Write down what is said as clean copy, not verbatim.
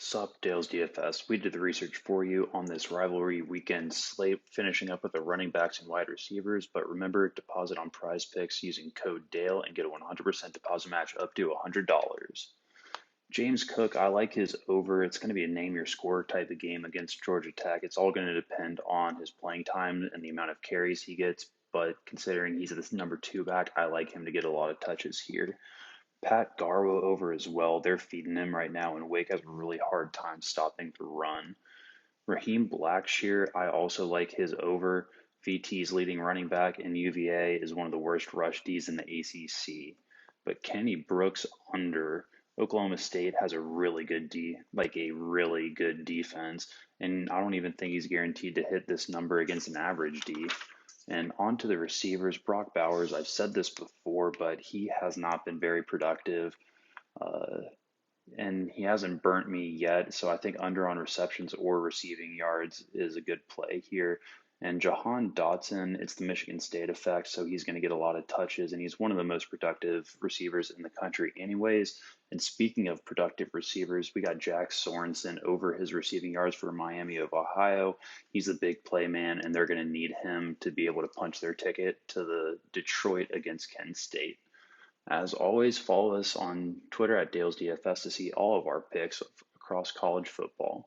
Sup, Dale's DFS. We did the research for you on this rivalry weekend slate, finishing up with the running backs and wide receivers. But remember, deposit on Prizepicks using code Dale and get a 100% deposit match up to $100. James Cook, I like his over. It's going to be a name your score type of game against Georgia Tech. It's all going to depend on his playing time and the amount of carries he gets. But considering he's this number two back, I like him to get a lot of touches here. Pat Garwo over as well. They're feeding him right now, and Wake has a really hard time stopping the run. Raheem Blackshear, I also like his over. VT's leading running back, and UVA is one of the worst rush Ds in the ACC. But Kenny Brooks under. Oklahoma State has a really good D, like a really good defense, and I don't even think he's guaranteed to hit this number against an average D. And on to the receivers, Brock Bowers. I've said this before, but he has not been very productive, uh, and he hasn't burnt me yet. So I think under on receptions or receiving yards is a good play here. And Jahan Dotson, it's the Michigan State effect, so he's going to get a lot of touches, and he's one of the most productive receivers in the country, anyways. And speaking of productive receivers, we got Jack Sorensen over his receiving yards for Miami of Ohio. He's a big play man, and they're going to need him to be able to punch their ticket to the Detroit against Kent State. As always, follow us on Twitter at DalesDFS to see all of our picks across college football.